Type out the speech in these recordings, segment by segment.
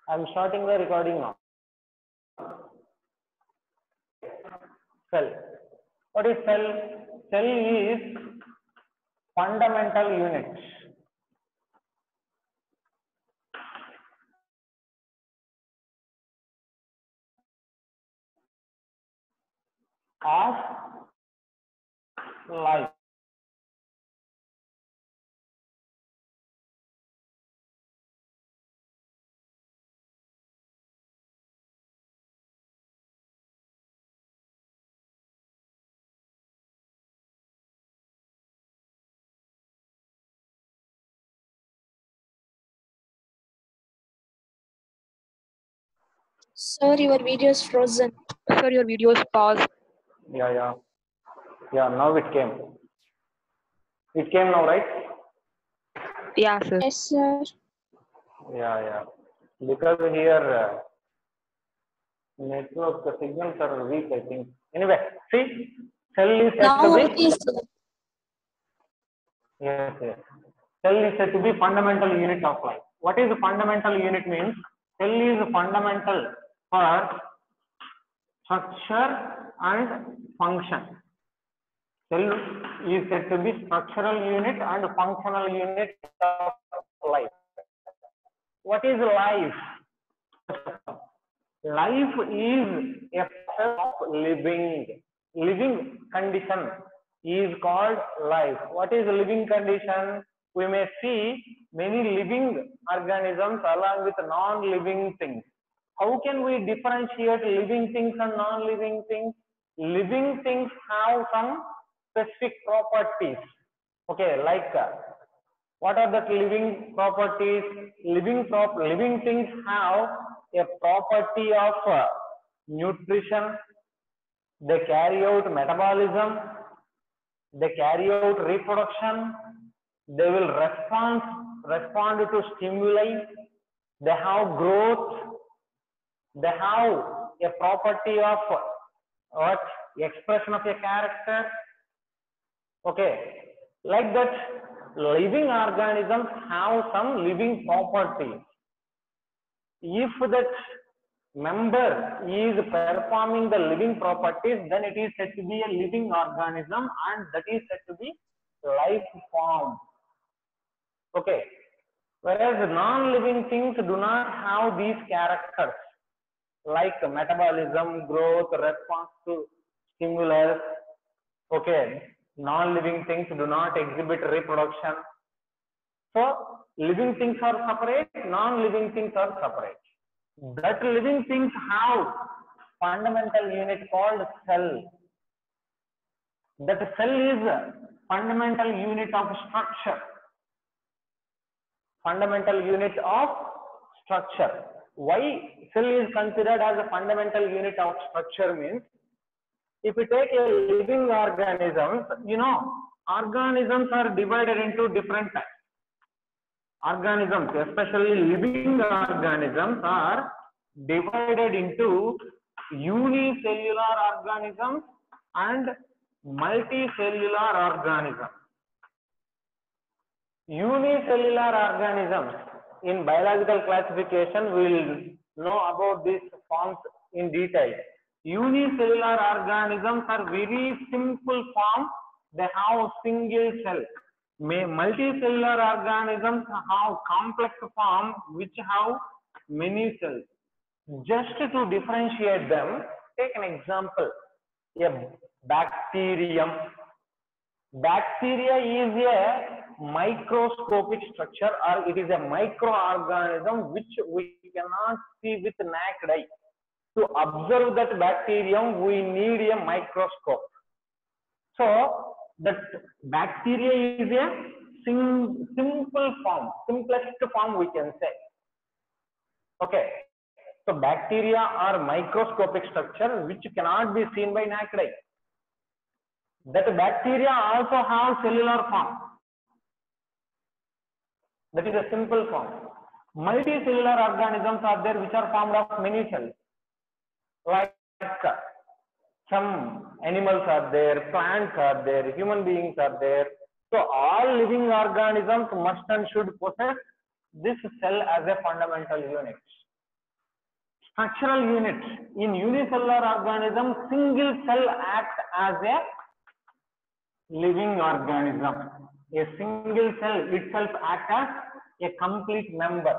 I'm starting the recording now. Cell. What is cell? Cell is fundamental unit of life. Sir, your video is frozen. Sir, your video is paused. Yeah. Now it came. It came now, right? Yeah, sir. Yes, sir. Yeah. Because here network signals are weak, I think. Anyway, see, cell is said Now to it be. is. Yes. Cell is said to be fundamental unit of life. What is a fundamental unit means? Cell is fundamental for structure and function. Cell is said to be structural unit and functional unit of life. What is life? Life is a process of living. Living condition is called life. What is living condition? We may see many living organisms along with non-living things. How can we differentiate living things and non-living things? Living things have some specific properties. Okay, like what are the living properties? Living things have a property of nutrition. They carry out metabolism. They carry out reproduction. They will respond to stimuli. They have growth. They have a property of what? Expression of a character. Okay, like that, living organisms have some living properties. If that member is performing the living properties, then it is said to be a living organism, and that is said to be life form. Okay, whereas non-living things do not have these characters like metabolism, growth, response to stimulus. Okay, non-living things do not exhibit reproduction. So living things are separate, non-living things are separate. That living things have fundamental unit called cell. That cell is a fundamental unit of structure. Fundamental unit of structure. Why cell is considered as a fundamental unit of structure means, if you take a living organisms, organisms are divided into different types. Organisms, especially living organisms, are divided into unicellular organisms and multicellular organisms. Unicellular organisms, in biological classification, we will know about these forms in detail. Unicellular organisms are very simple form. They have single cell. Multicellular organisms have complex form which have many cells. Just to differentiate them, take an example. A bacterium. Bacteria is a microscopic structure, or it is a microorganism which we cannot see with naked eye. To observe that bacterium, we need a microscope. So that bacteria is a simple form, simplest form we can say. Okay. So bacteria are microscopic structure which cannot be seen by naked eye. That bacteria also have cellular form. That is a simple form. Multicellular organisms are there which are formed of many cells. Like some animals are there, plants are there, human beings are there. So all living organisms must and should possess this cell as a fundamental unit. Structural unit. In unicellular organism, single cell acts as a living organism. A single cell itself acts as a complete member.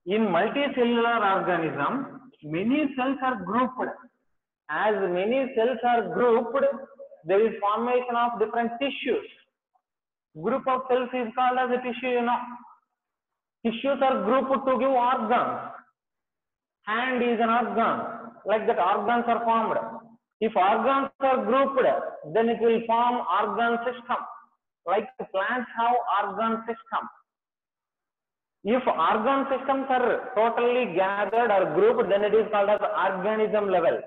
In multicellular organism, many cells are grouped. As many cells are grouped, there is formation of different tissues. Group of cells is called as a tissue, you know. Tissues are grouped to give organs. Hand is an organ. Like that, organs are formed. If organs are grouped, then it will form organ system. Like plants have organ system. If organ systems are totally gathered or grouped, then it is called as organism level.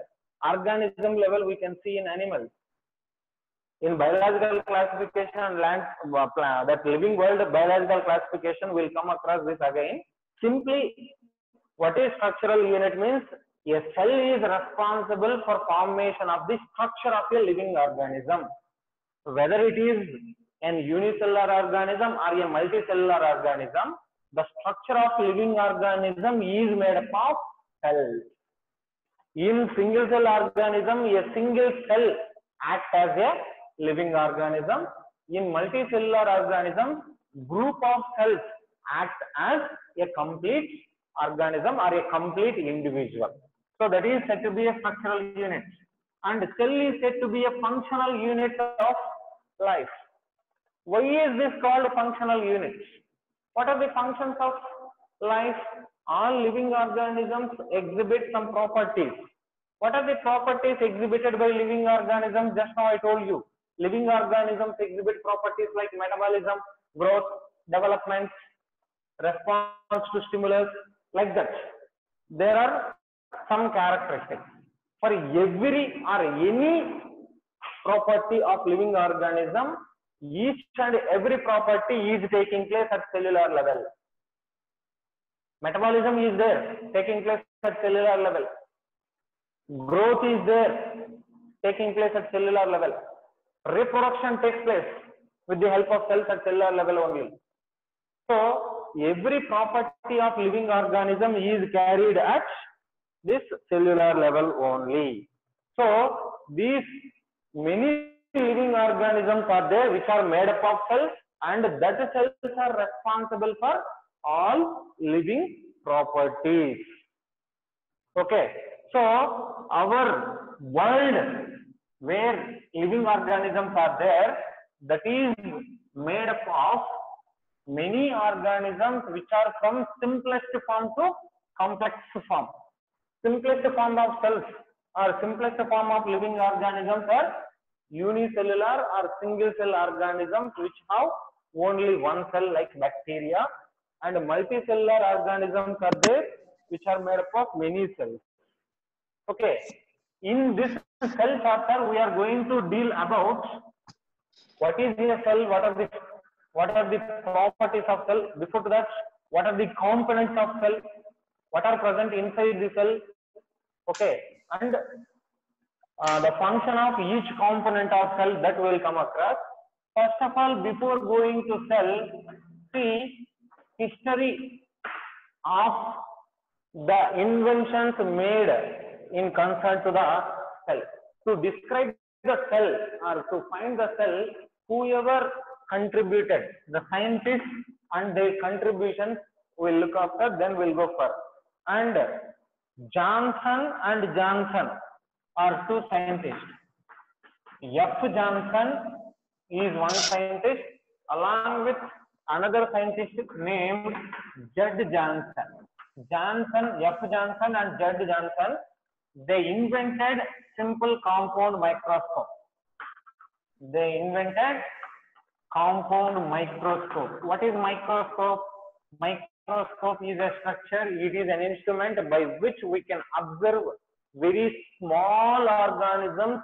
Organism level we can see in animals. In biological classification and that living world biological classification will come across this again. Simply, what is structural unit means? A cell is responsible for formation of the structure of a living organism. Whether it is an unicellular organism or a multicellular organism, the structure of living organism is made up of cells. In single cell organism, a single cell acts as a living organism. In multicellular organism, group of cells act as a complete organism or a complete individual. So that is said to be a structural unit. And cell is said to be a functional unit of life. Why is this called functional unit? What are the functions of life? All living organisms exhibit some properties. What are the properties exhibited by living organisms? Just now I told you. Living organisms exhibit properties like metabolism, growth, development, response to stimulus, like that. There are some characteristics. For every or any property of living organism, each and every property is taking place at cellular level. Metabolism is there, taking place at cellular level. Growth is there, taking place at cellular level. Reproduction takes place with the help of cells at cellular level only. So, every property of living organism is carried at this cellular level only. So, these many living organisms are there which are made up of cells, and that cells are responsible for all living properties. Okay, so our world where living organisms are there, that is made up of many organisms which are from simplest form to complex form. Simplest form of cells or simplest form of living organisms are unicellular or single cell organisms which have only one cell like bacteria, and multicellular organisms are there which are made up of many cells. Okay, in this cell chapter we are going to deal about what is a cell, what are the properties of cell. Before that, what are the components of cell, what are present inside the cell. Okay, and the function of each component of cell, that will come across. First of all, before going to cell, see history of the inventions made in concern to the cell. To describe the cell or to find the cell, whoever contributed, the scientists and their contributions will look after, then we'll go further. And Johnson and Johnson are two scientists. F. Johnson is one scientist along with another scientist named Judd Johnson. F. Johnson and Judd Johnson, they invented simple compound microscope. They invented compound microscope. What is microscope? Microscope is a structure, it is an instrument by which we can observe very small organisms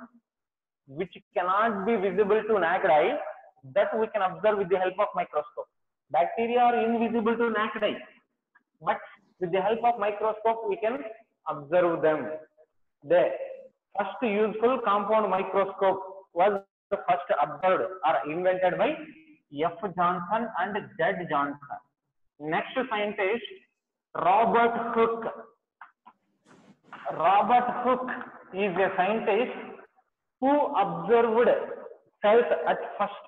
which cannot be visible to naked eye, that we can observe with the help of microscope. Bacteria are invisible to naked eye, but with the help of microscope we can observe them. The first useful compound microscope was first observed or invented by F. Johnson and Judd Johnson. Next scientist, Robert Hooke. Robert Hooke is a scientist who observed cells at first.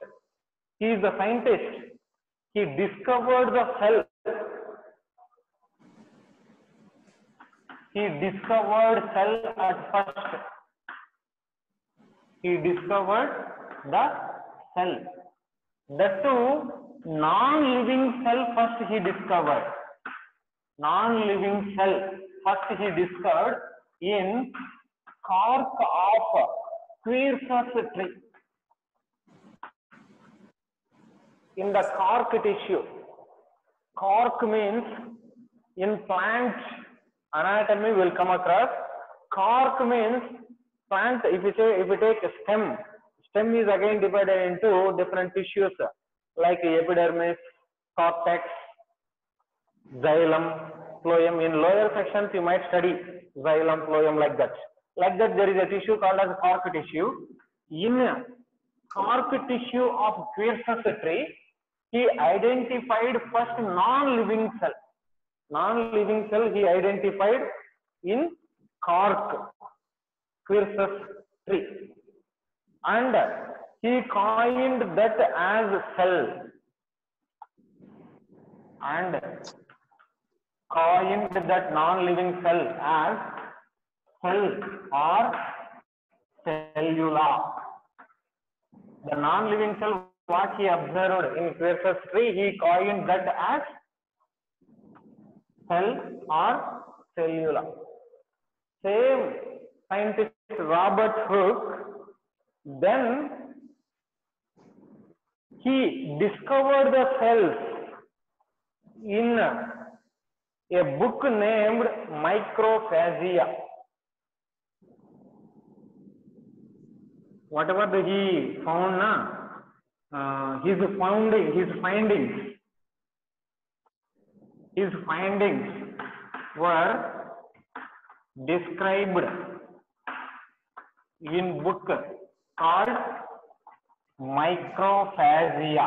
He is the scientist. He discovered the cell. He discovered cell at first. He discovered the cell. That too, non-living cell first he discovered. Non-living cell first he discovered in cork of quercus tree. In the cork tissue. Cork means in plant anatomy will come across. Cork means plant. If you take a stem is again divided into different tissues like epidermis, cortex, xylem, phloem. In lower sections you might study xylem, phloem, like that. Like that there is a tissue called as cork tissue. In cork tissue of quercus tree, he identified first non-living cell. Non-living cell he identified in cork, quercus tree, and he coined that as cell. And coined that non-living cell as cell or cellula. The non-living cell, what he observed in quercus tree, he coined that as cell or cellula. Same scientist Robert Hooke, then he discovered the cells in a book named Microphagia. Whatever he found, his findings were described in book called Microphagia.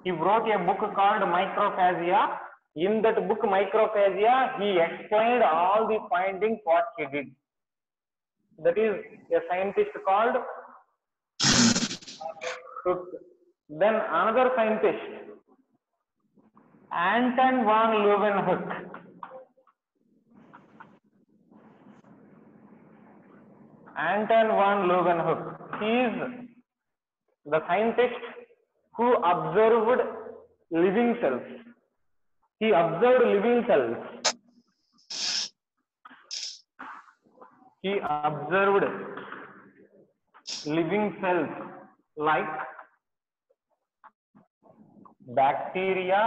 He wrote a book called Microphagia. In that book Microphagia, he explained all the findings what he did. That is a scientist called Hooke. Then another scientist, Anton van Leeuwenhoek. Anton van Leeuwenhoek. He is the scientist who observed living cells. He observed living cells. He observed living cells like bacteria,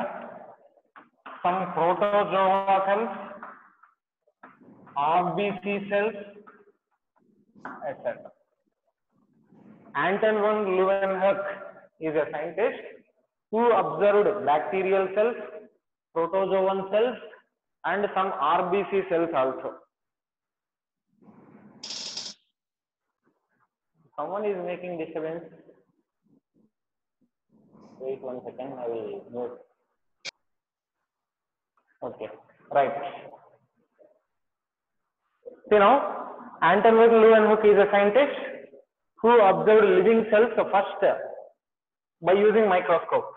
some protozoa cells, RBC cells, etc. Anton van Leeuwenhoek is a scientist who observed bacterial cells, protozoan cells, and some RBC cells also. Someone is making disturbance. Wait 1 second, I will mute. Okay, right. See now, Anton van Leeuwenhoek is a scientist who observed living cells first by using microscope.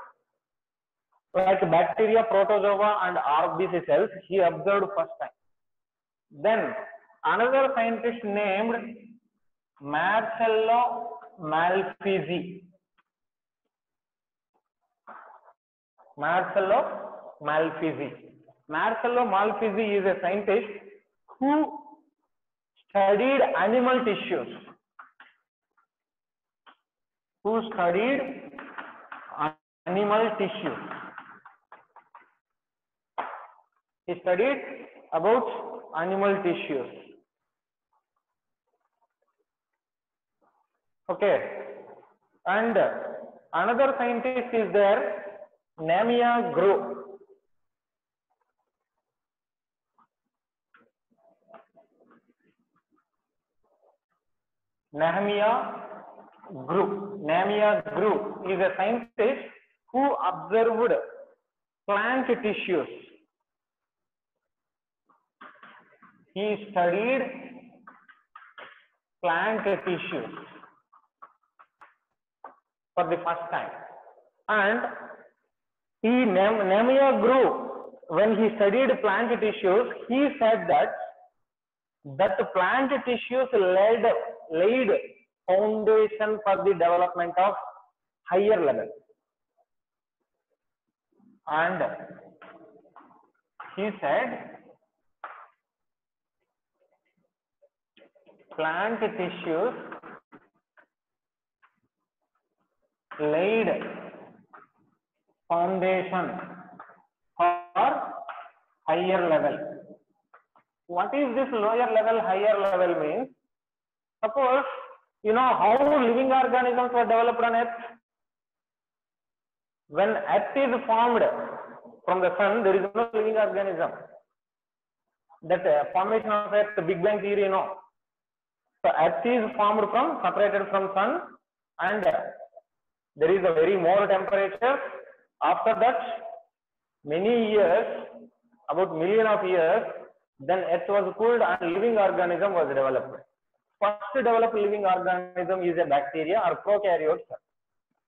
Like bacteria, protozoa, and RBC cells, he observed first time. Then another scientist named Marcello Malpighi. Marcello Malpighi. Marcello Malpighi is a scientist who studied animal tissues. He studied about animal tissues. Okay. And another scientist is there, Nehemiah Groves. Nehemiah Groves is a scientist who observed plant tissues. he studied plant tissues for the first time, and Nemia grew. When he studied plant tissues, he said that plant tissues laid foundation for the development of higher level, and he said plant tissues laid foundation for higher level. What is this lower level, higher level means? Suppose, you know how living organisms were developed on Earth? When Earth is formed from the sun, there is no living organism. That formation of Earth, the Big Bang theory, you know. So Earth is formed from, separated from sun, and there is a very more temperature. After that, many years, about million of years, then Earth was cooled and living organism was developed. First developed living organism is a bacteria or prokaryotes.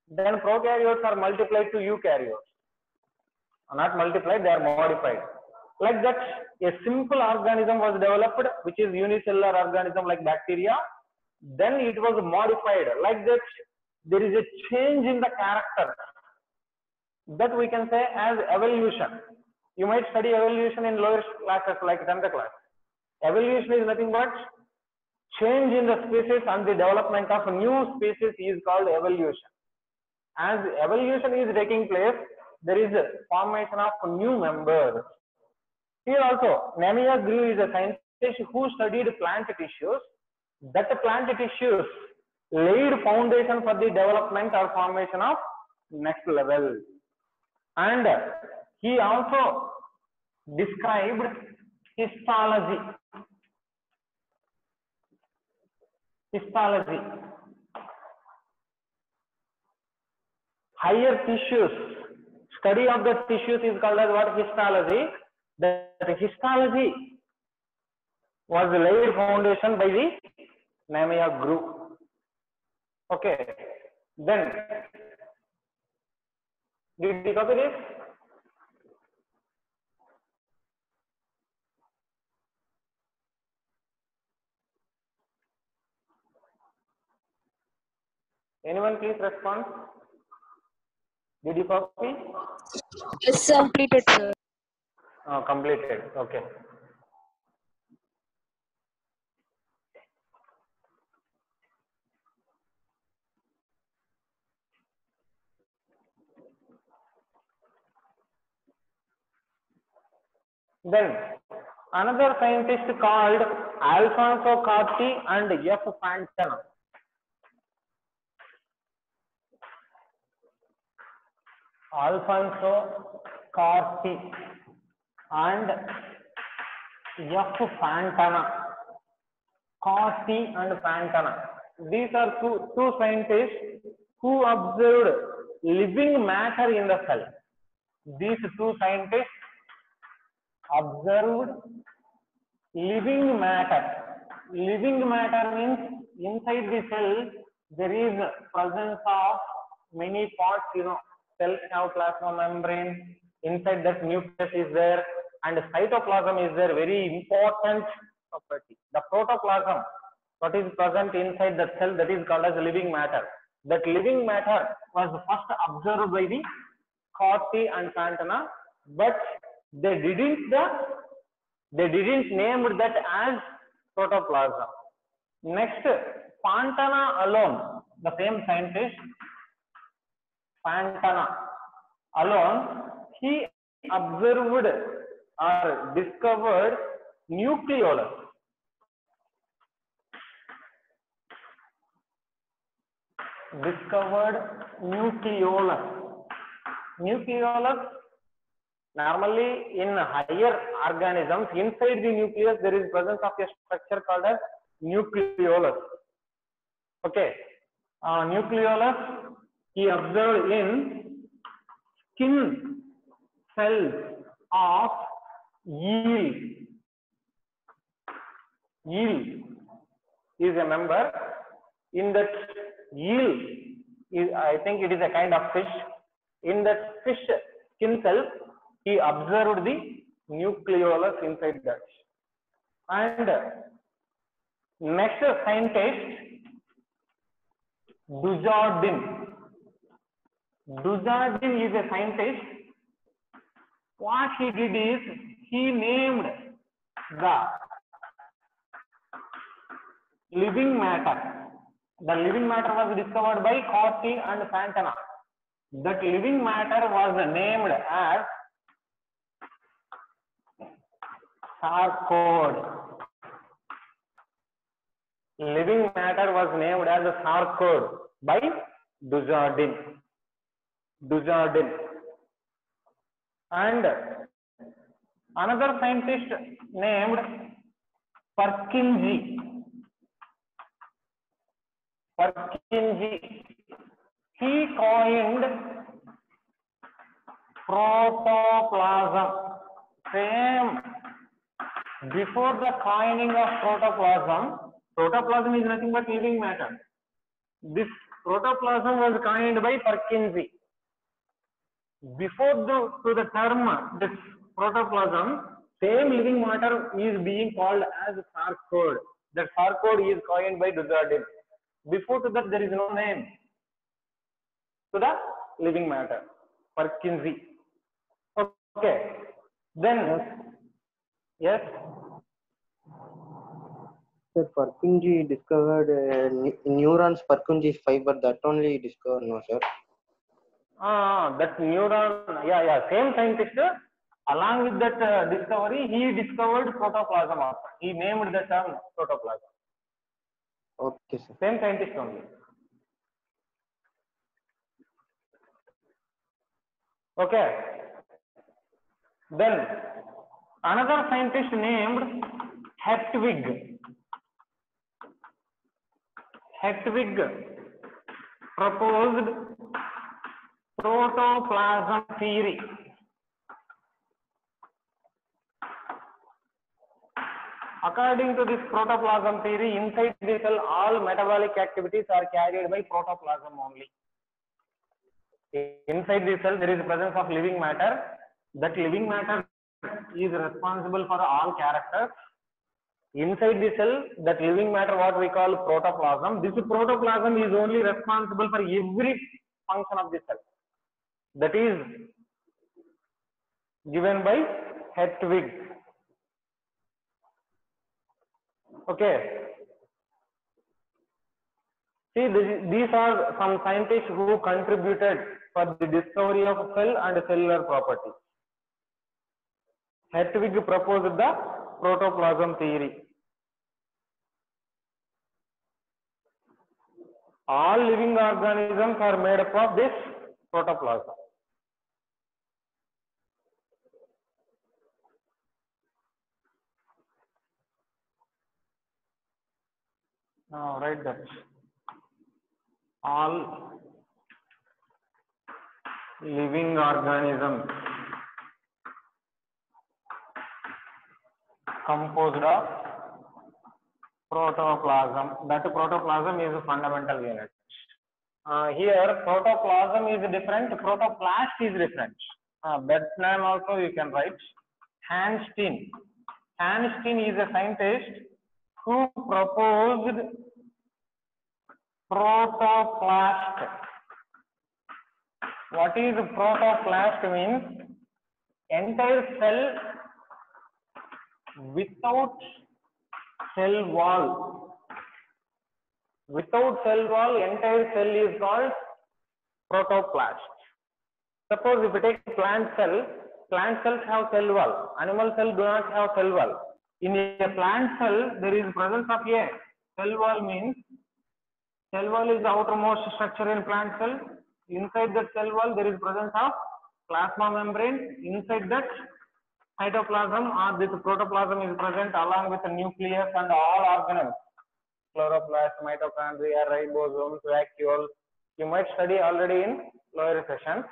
Then prokaryotes are multiplied to eukaryotes. Not multiplied, they are modified. Like that, a simple organism was developed, which is unicellular organism like bacteria. Then it was modified. Like that, there is a change in the character. That we can say as evolution. You might study evolution in lower classes like 10th class. Evolution is nothing but change in the species, and the development of a new species is called evolution. As evolution is taking place, there is a formation of new members. Here also, Nemia grew is a scientist who studied plant tissues. That plant tissues laid foundation for the development or formation of next level. And he also described histology. Histology. Higher tissues. Study of the tissues is called as what? Histology. The histology was laid foundation by the Nemia group. Okay. Then, did you copy this? Anyone please respond? Did you copy? Yes, sir. Completed, sir. Oh, completed. Okay. Then another scientist called Alfonso Corti and F. Fontana. Alfonso Corti and F. Fontana. Corti and Fontana. These are two scientists who observed living matter in the cell. These two scientists observed living matter. Living matter means inside the cell there is presence of many parts. You know, cells have plasma membrane. Inside that nucleus is there, and cytoplasm is there. Very important property. The protoplasm, what is present inside the cell, that is called as living matter. That living matter was first observed by the Corti and Fontana, but they didn't name that as protoplasm. Next, Fontana alone, the same scientist, Fontana alone, he observed or discovered nucleolus. Nucleolus. Normally, in higher organisms, inside the nucleus, there is presence of a structure called as nucleolus. Okay. Nucleolus, he observed in skin cells of eel. eel is a member. In that eel, I think it is a kind of fish. In that fish skin cell, he observed the nucleolus inside that. And next scientist, Dujardin. Dujardin is a scientist. What he did is he named the living matter. The living matter was discovered by Corti and Santana. That living matter was named as sarcode. Living matter was named as a sarcode by Dujardin. And another scientist named Purkinje. He coined protoplasm. Same. Before the coining of protoplasm is nothing but living matter. This protoplasm was coined by Purkinje. Before the term this protoplasm, same living matter is being called as sarcode. That sarcode is coined by Dujardin. Before to that, there is no name to the living matter, Purkinje. Okay. Then, yes. Sir, Purkinje discovered neurons, Purkinje fiber, that only discovered, no sir? That neuron, same scientist. Along with that discovery, he discovered protoplasm also. He named the term protoplasm. Okay, sir. Same scientist only. Okay. Then another scientist named Hertwig. Hertwig proposed protoplasm theory. According to this protoplasm theory, inside the cell, all metabolic activities are carried by protoplasm only. Inside the cell, there is the presence of living matter. That living matter is responsible for all characters. Inside the cell, that living matter, what we call protoplasm, this protoplasm is only responsible for every function of the cell. That is given by Hertwig. Okay. See, these are some scientists who contributed for the discovery of cell and cellular properties. Hertwig proposed the protoplasm theory. All living organisms are made up of this protoplasm. Now write that. All living organisms composed of protoplasm. That protoplasm is a fundamental unit. Here protoplasm is different, protoplast is different. That name also you can write. Hansteen. Hansteen is a scientist who proposed protoplast. What is protoplast means? Entire cell without cell wall. Without cell wall, entire cell is called protoplast. Suppose if you take plant cells have cell wall. Animal cell do not have cell wall. In a plant cell, there is presence of a cell wall. Means cell wall is the outermost structure in plant cell. Inside that cell wall, there is presence of plasma membrane. Inside that, cytoplasm or this protoplasm is present along with the nucleus and all organelles. Chloroplast, mitochondria, ribosomes, vacuoles. You might study already in lower sessions.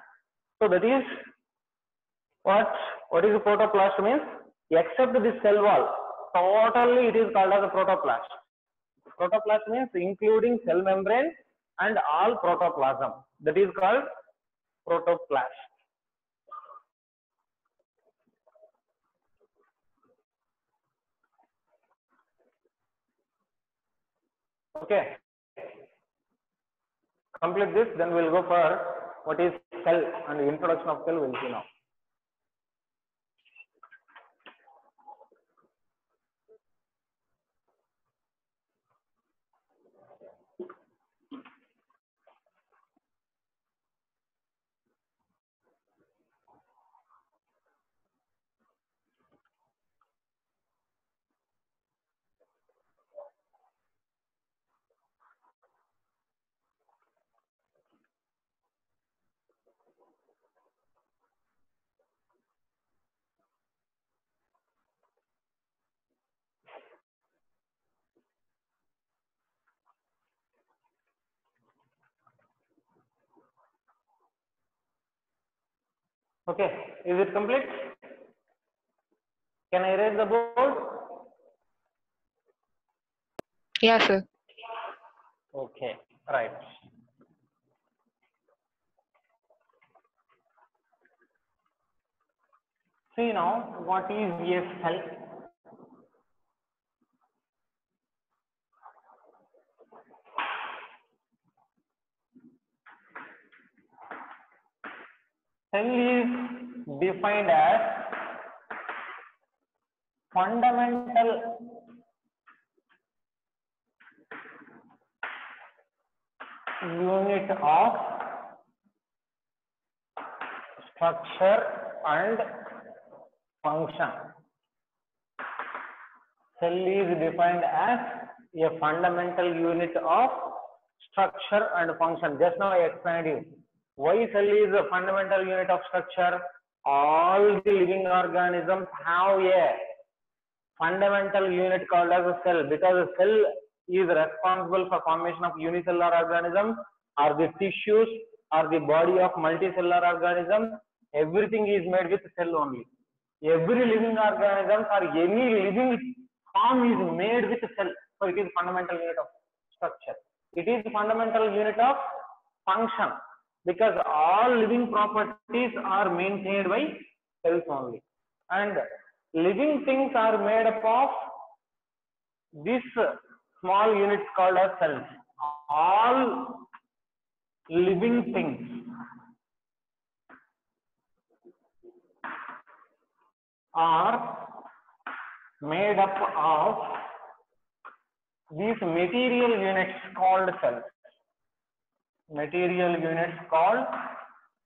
So that is what is the protoplast means? Except this cell wall, totally it is called as a protoplast. Protoplast means including cell membrane and all protoplasm. That is called protoplast. Okay. Complete this, then we'll go for what is cell and the introduction of cell we'll see now. Okay, is it complete? Can I erase the board? Yeah, sir. Okay, right. See now, what is a cell? Cell is defined as fundamental unit of structure and function. Cell is defined as a fundamental unit of structure and function. Just now I explained you. Why cell is a fundamental unit of structure? All the living organisms have a fundamental unit called as a cell, because a cell is responsible for formation of unicellular organisms or the tissues or the body of multicellular organisms. Everything is made with cell only. Every living organism or any living form is made with cell. So it is fundamental unit of structure. It is fundamental unit of function, because all living properties are maintained by cells only. And living things are made up of this small units called as cells. All living things are made up of these material units called cells. Material units called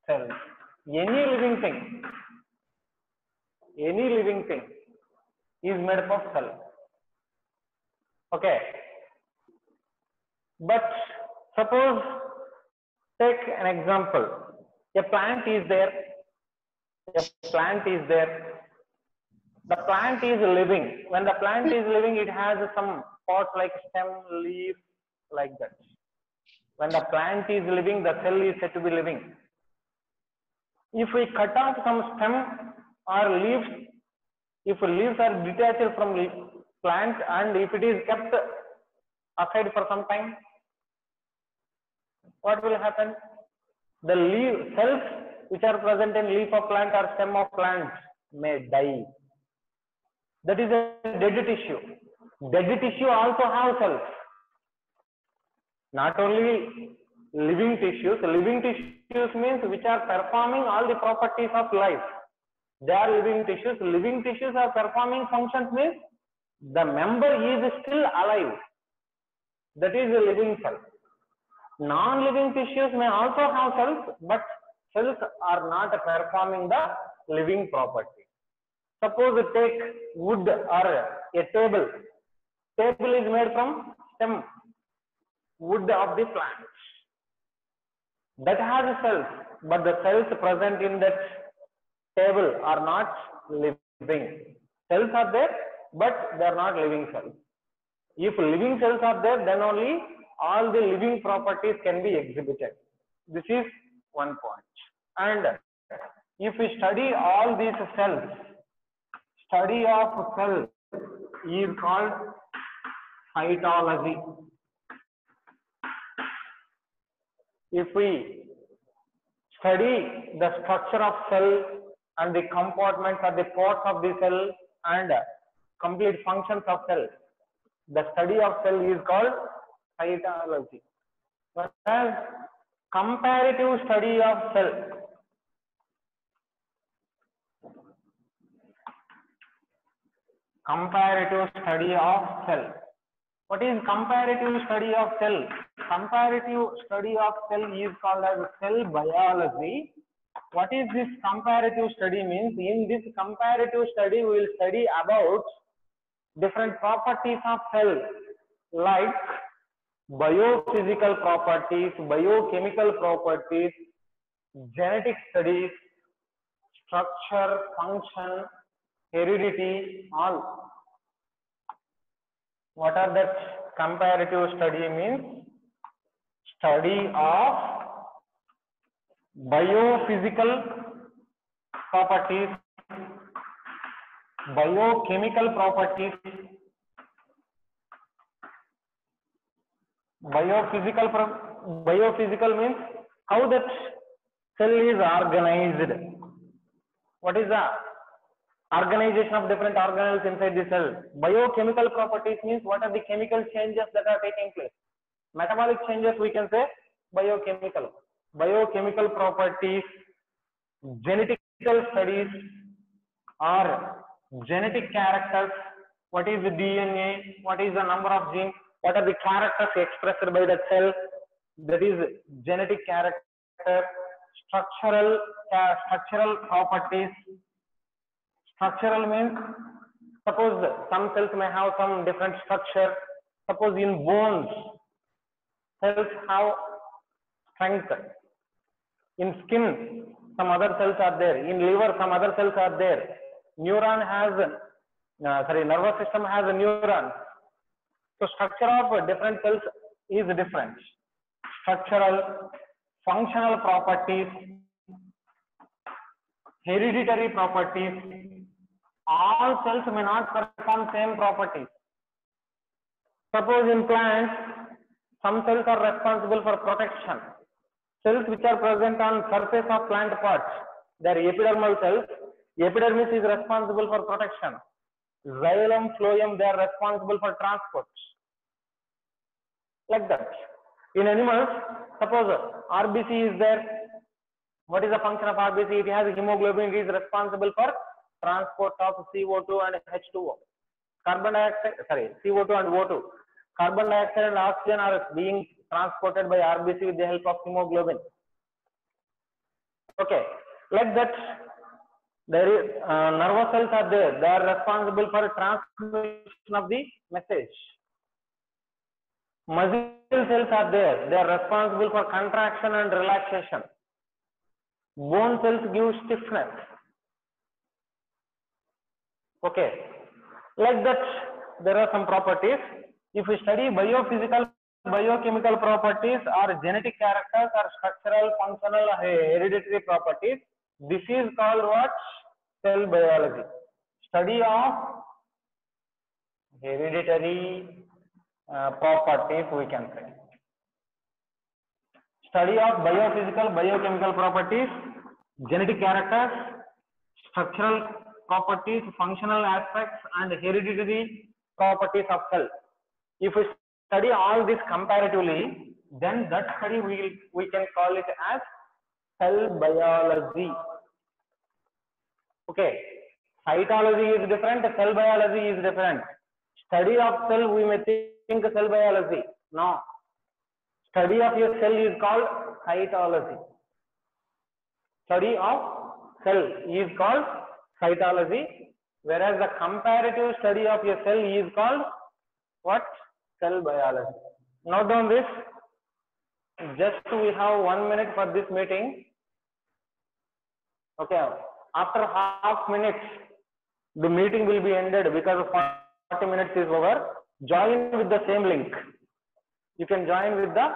cells. Any living thing is made up of cell. Okay. But suppose, take an example. A plant is there. The plant is living. When the plant is living, it has some parts like stem, leaf, like that. When the plant is living, the cell is said to be living. If we cut off some stem or leaves, if leaves are detached from the plant and if it is kept aside for some time, what will happen? The leaf cells which are present in leaf of plant or stem of plant may die. That is a dead tissue. Dead tissue also have cells. Not only living tissues. Living tissues means which are performing all the properties of life. They are living tissues. Living tissues are performing functions means the member is still alive. That is a living cell. Non-living tissues may also have cells, but cells are not performing the living property. Suppose take wood or a table. Table is made from stem, wood of the plant. That has cells, but the cells present in that table are not living. Cells are there, but they are not living cells. If living cells are there, then only all the living properties can be exhibited. This is one point. And if we study all these cells, study of cells is called cytology. If we study the structure of cell and the compartments or the parts of the cell and complete functions of cell, the study of cell is called cytology. Whereas comparative study of cell, comparative study of cell. What is comparative study of cell? Comparative study of cell is called as cell biology. What is this comparative study means? In this comparative study, we will study about different properties of cell, like biophysical properties, biochemical properties, genetic studies, structure, function, heredity, all. What are that comparative study means? Study of biophysical properties, biochemical properties, biophysical means how that cell is organized. What is the organization of different organelles inside the cell? Biochemical properties means what are the chemical changes that are taking place. Metabolic changes we can say biochemical. Biochemical properties, genetical studies or genetic characters. What is the DNA? What is the number of genes? What are the characters expressed by the cell? That is genetic character. Structural properties. Structural means suppose some cells may have some different structure. Suppose in bones, cells have strength. In skin, some other cells are there. In liver, some other cells are there. Nervous system has a neuron. So structure of different cells is different. Structural, functional properties, hereditary properties. All cells may not perform same properties. Suppose in plants, some cells are responsible for protection. Cells which are present on surface of plant parts, they are epidermal cells. Epidermis is responsible for protection. Xylem, phloem, they are responsible for transport. Like that. In animals, suppose RBC is there. What is the function of RBC? It has hemoglobin. It is responsible for transport of CO2 and H2O. Carbon dioxide, CO2 and O2. Carbon dioxide and oxygen are being transported by RBC with the help of hemoglobin. Okay, like that, there is nervous cells are there. They are responsible for transmission of the message. Muscle cells are there. They are responsible for contraction and relaxation. Bone cells give stiffness. Okay, like that, there are some properties. If we study biophysical, biochemical properties or genetic characters or structural, functional, hereditary properties, this is called what? Cell biology. Study of hereditary properties we can say. Study of biophysical, biochemical properties, genetic characters, structural properties, functional aspects and hereditary properties of cell. If we study all this comparatively, then that study we can call it as cell biology. Okay, cytology is different, cell biology is different. Study of cell we may think cell biology. No, study of your cell is called cytology. Study of cell is called cytology, whereas the comparative study of your cell is called what? Cell biology. Note down this. Just we have 1 minute for this meeting. Okay. After half minutes, the meeting will be ended because 40 minutes is over. Join with the same link. You can join with the